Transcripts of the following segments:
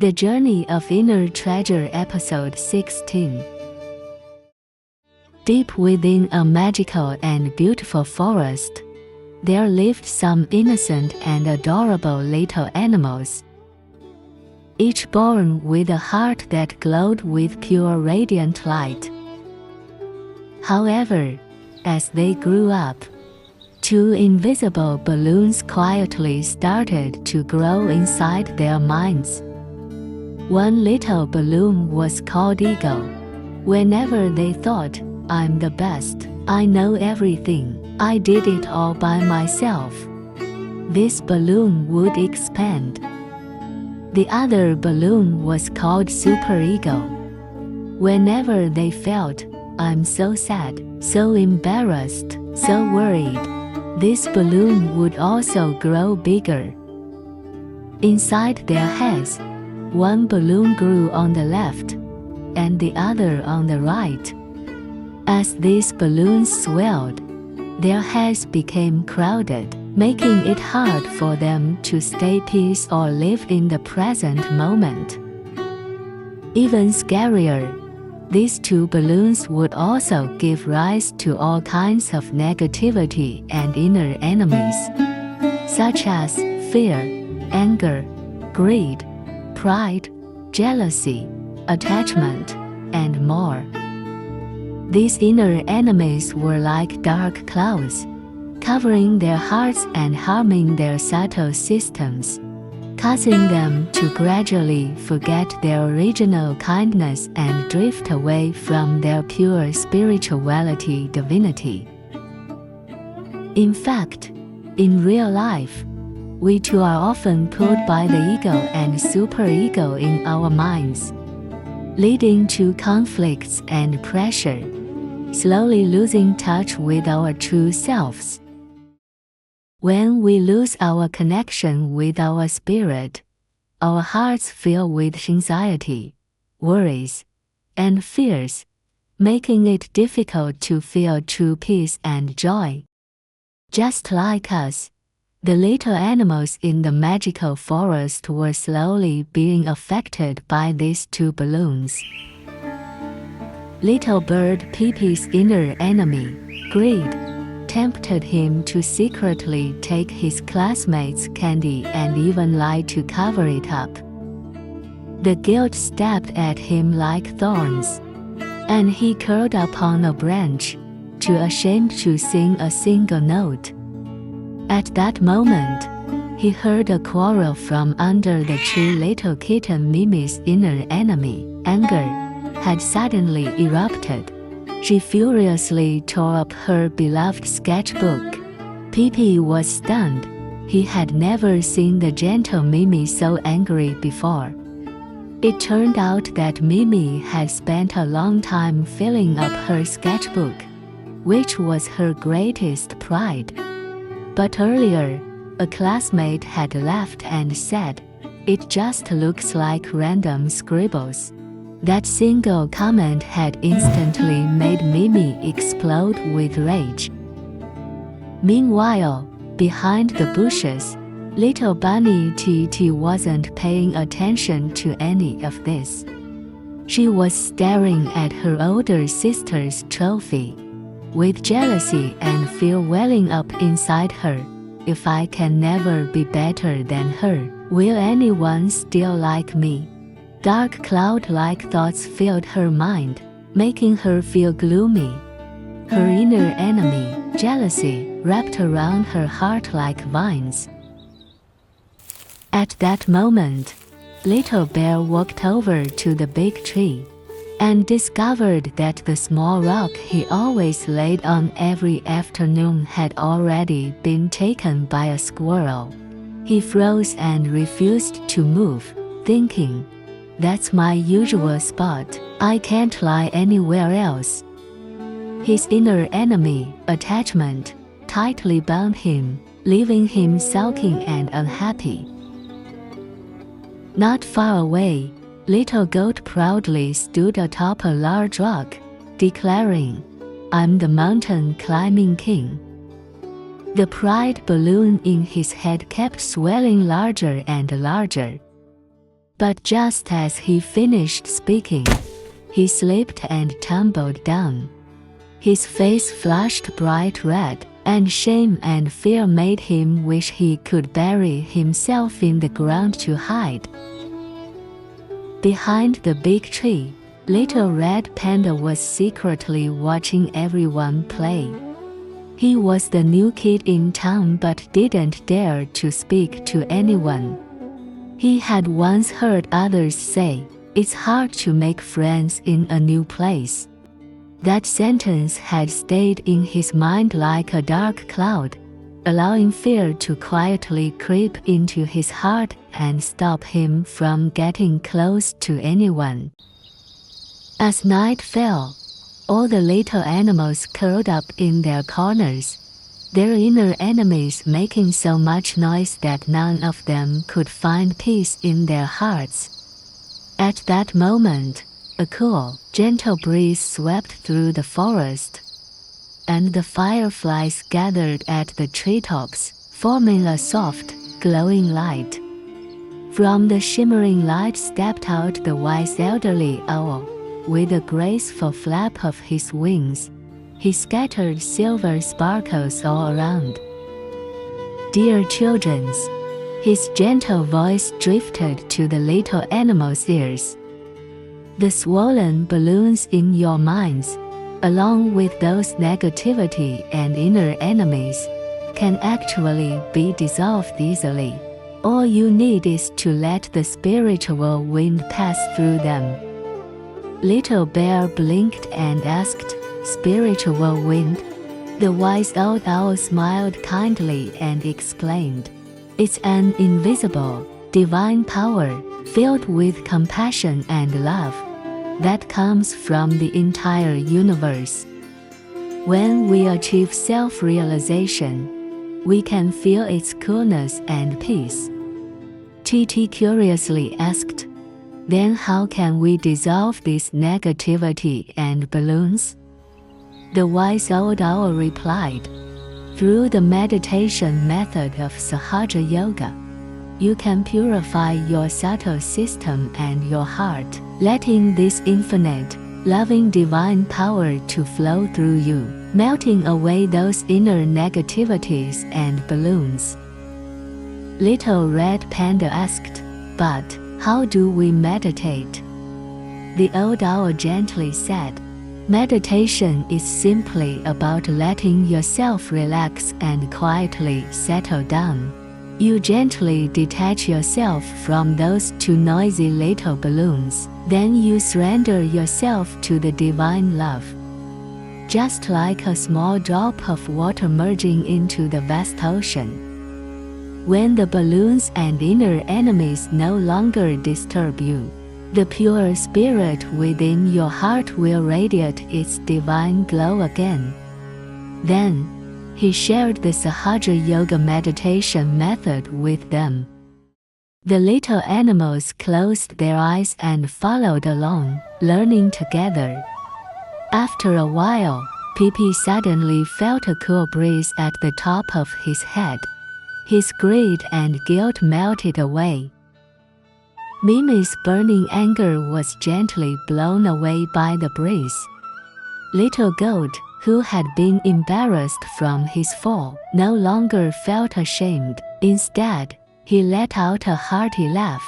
The Journey of Inner Treasure, Episode 16. Deep within a magical and beautiful forest, there lived some innocent and adorable little animals, each born with a heart that glowed with pure radiant light. However, as they grew up, two invisible balloons quietly started to grow inside their minds. One little balloon was called Ego. Whenever they thought, "I'm the best, I know everything, I did it all by myself," this balloon would expand. The other balloon was called Superego. Whenever they felt, "I'm so sad, so embarrassed, so worried," this balloon would also grow bigger. Inside their heads, one balloon grew on the left, and the other on the right. As these balloons swelled, their heads became crowded, making it hard for them to stay peace or live in the present moment. Even scarier, these two balloons would also give rise to all kinds of negativity and inner enemies, such as fear, anger, greed, pride, jealousy, attachment, and more. These inner enemies were like dark clouds, covering their hearts and harming their subtle systems, causing them to gradually forget their original kindness and drift away from their pure spirituality, divinity. In fact, in real life, we too are often pulled by the ego and superego in our minds, leading to conflicts and pressure, slowly losing touch with our true selves. When we lose our connection with our spirit, our hearts fill with anxiety, worries, and fears, making it difficult to feel true peace and joy. Just like us, the little animals in the magical forest were slowly being affected by these two balloons. Little bird Pee-Pee's inner enemy, greed, tempted him to secretly take his classmates' candy and even lie to cover it up. The guilt stabbed at him like thorns, and he curled up on a branch, too ashamed to sing a single note. At that moment, he heard a quarrel from under the tree. Little kitten Mimi's inner enemy, anger, had suddenly erupted. She furiously tore up her beloved sketchbook. Pee-Pee was stunned. He had never seen the gentle Mimi so angry before. It turned out that Mimi had spent a long time filling up her sketchbook, which was her greatest pride. But earlier, a classmate had laughed and said, "It just looks like random scribbles." That single comment had instantly made Mimi explode with rage. Meanwhile, behind the bushes, little bunny Titi wasn't paying attention to any of this. She was staring at her older sister's trophy, with jealousy and fear welling up inside her. "If I can never be better than her, will anyone still like me?" Dark cloud-like thoughts filled her mind, making her feel gloomy. Her inner enemy, jealousy, wrapped around her heart like vines. At that moment, Little Bear walked over to the big tree and discovered that the small rock he always laid on every afternoon had already been taken by a squirrel. He froze and refused to move, thinking, "That's my usual spot, I can't lie anywhere else." His inner enemy, attachment, tightly bound him, leaving him sulking and unhappy. Not far away, Little Goat proudly stood atop a large rock, declaring, "I'm the mountain climbing king." The pride balloon in his head kept swelling larger and larger. But just as he finished speaking, he slipped and tumbled down. His face flushed bright red, and shame and fear made him wish he could bury himself in the ground to hide. Behind the big tree, little Red Panda was secretly watching everyone play. He was the new kid in town but didn't dare to speak to anyone. He had once heard others say, "It's hard to make friends in a new place." That sentence had stayed in his mind like a dark cloud, allowing fear to quietly creep into his heart and stop him from getting close to anyone. As night fell, all the little animals curled up in their corners, their inner enemies making so much noise that none of them could find peace in their hearts. At that moment, a cool, gentle breeze swept through the forest, and the fireflies gathered at the treetops, forming a soft, glowing light. From the shimmering light stepped out the wise elderly owl. With a graceful flap of his wings, he scattered silver sparkles all around. "Dear children," his gentle voice drifted to the little animals' ears. "The swollen balloons in your minds, along with those negativity and inner enemies, can actually be dissolved easily. All you need is to let the spiritual wind pass through them." Little Bear blinked and asked, "Spiritual wind?" The wise old owl smiled kindly and explained, "It's an invisible, divine power, filled with compassion and love, that comes from the entire universe. When we achieve self-realization, we can feel its coolness and peace." Titi curiously asked, "Then how can we dissolve this negativity and balloons?" The wise old owl replied, "Through the meditation method of Sahaja Yoga, you can purify your subtle system and your heart, letting this infinite, loving divine power to flow through you, melting away those inner negativities and balloons." Little Red Panda asked, "But how do we meditate?" The old owl gently said, "Meditation is simply about letting yourself relax and quietly settle down. You gently detach yourself from those too noisy little balloons, then you surrender yourself to the divine love. Just like a small drop of water merging into the vast ocean. When the balloons and inner enemies no longer disturb you, the pure spirit within your heart will radiate its divine glow again." Then, he shared the Sahaja Yoga meditation method with them. The little animals closed their eyes and followed along, learning together. After a while, Pee-Pee suddenly felt a cool breeze at the top of his head. His greed and guilt melted away. Mimi's burning anger was gently blown away by the breeze. Little Goat, who had been embarrassed from his fall, no longer felt ashamed. Instead, he let out a hearty laugh.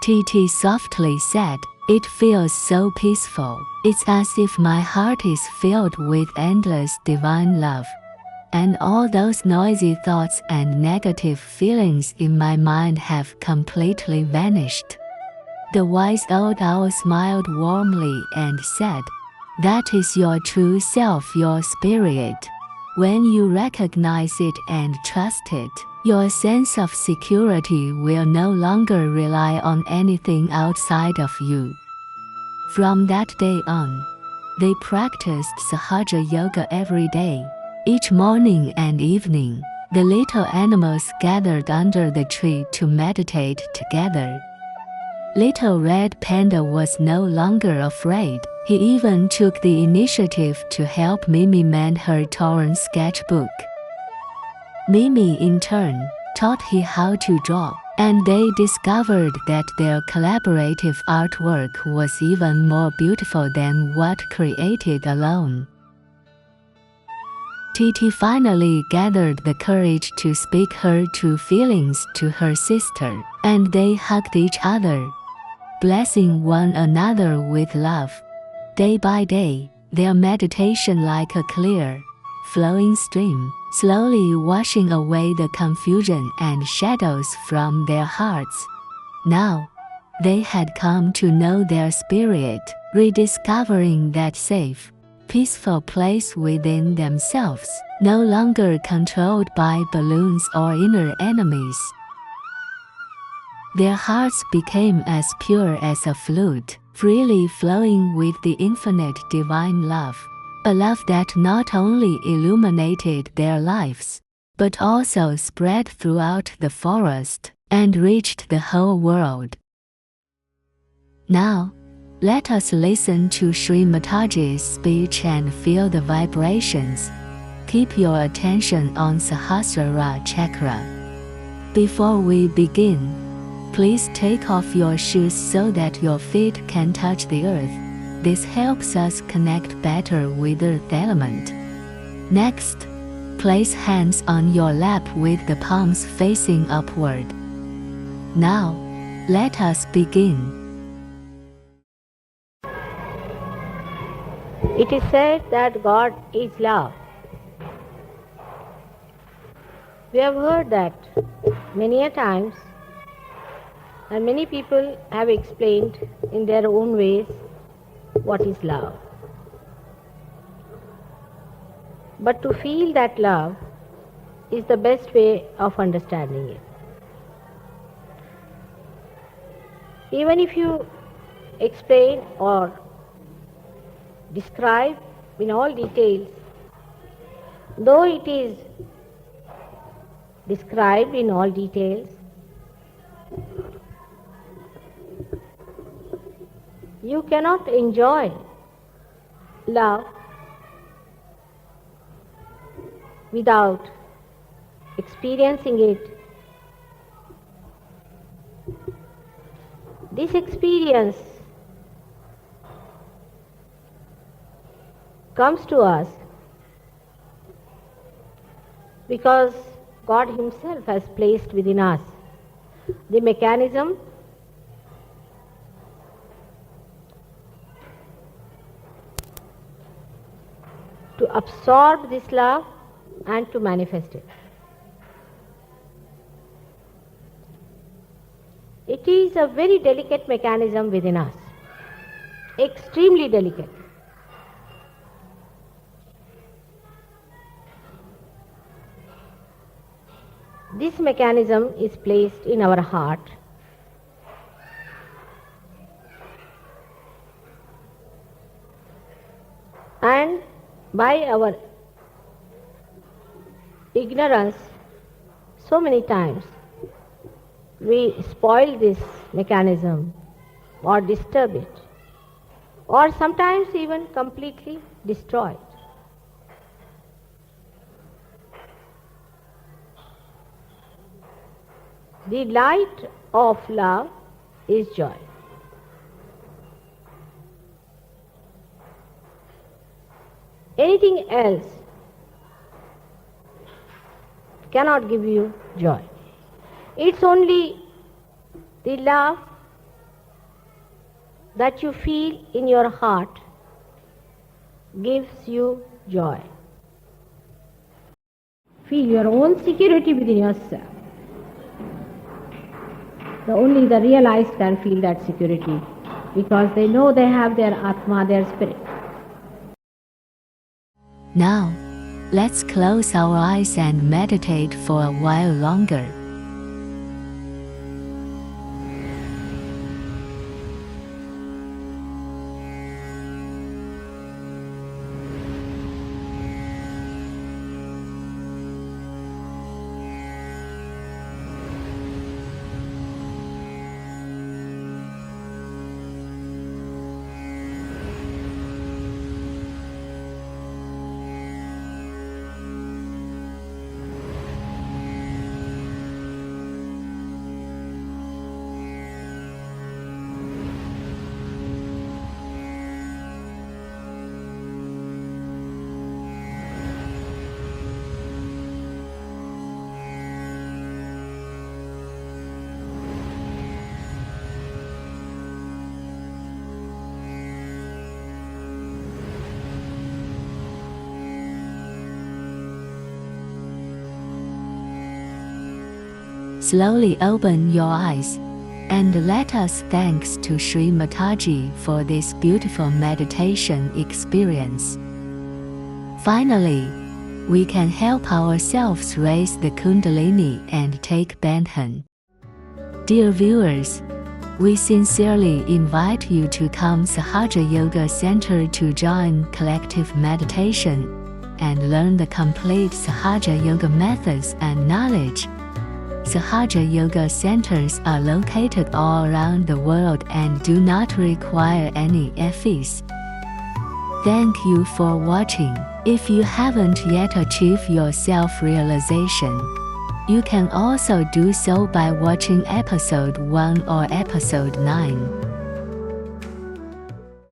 Titi softly said, "It feels so peaceful. It's as if my heart is filled with endless divine love. And all those noisy thoughts and negative feelings in my mind have completely vanished." The wise old owl smiled warmly and said, "That is your true self, your spirit. When you recognize it and trust it, your sense of security will no longer rely on anything outside of you." From that day on, they practiced Sahaja Yoga every day. Each morning and evening, the little animals gathered under the tree to meditate together. Little Red Panda was no longer afraid. He even took the initiative to help Mimi mend her torn sketchbook. Mimi, in turn, taught him how to draw, and they discovered that their collaborative artwork was even more beautiful than what created alone. Titi finally gathered the courage to speak her true feelings to her sister, and they hugged each other, blessing one another with love. Day by day, their meditation like a clear, flowing stream, slowly washing away the confusion and shadows from their hearts. Now, they had come to know their spirit, rediscovering that safe, peaceful place within themselves, no longer controlled by balloons or inner enemies. Their hearts became as pure as a flute, freely flowing with the infinite divine love. A love that not only illuminated their lives, but also spread throughout the forest and reached the whole world. Now, let us listen to Shri Mataji's speech and feel the vibrations. Keep your attention on Sahasrara chakra. Before we begin, please take off your shoes so that your feet can touch the earth. This helps us connect better with the earth element. Next, place hands on your lap with the palms facing upward. Now, let us begin. It is said that God is love. We have heard that many a times, and many people have explained in their own ways what is love. But to feel that love is the best way of understanding it. Even if you explain or describe in all details, though it is described in all details, you cannot enjoy love without experiencing it. This experience comes to us because God Himself has placed within us the mechanism to absorb this love and to manifest it. It is a very delicate mechanism within us, extremely delicate. This mechanism is placed in our heart, and by our ignorance, so many times we spoil this mechanism or disturb it, or sometimes even completely destroy it. The light of love is joy. Anything else cannot give you joy. It's only the love that you feel in your heart gives you joy. Feel your own security within yourself. Only the realized can feel that security because they know they have their Atma, their spirit. Now, let's close our eyes and meditate for a while longer. Slowly open your eyes and let us thanks to Shri Mataji for this beautiful meditation experience. Finally, we can help ourselves raise the Kundalini and take Bandhan. Dear viewers, we sincerely invite you to come Sahaja Yoga Center to join collective meditation and learn the complete Sahaja Yoga methods and knowledge. Sahaja Yoga centers are located all around the world and do not require any fees. Thank you for watching. If you haven't yet achieved your self-realization, you can also do so by watching episode 1 or episode 9.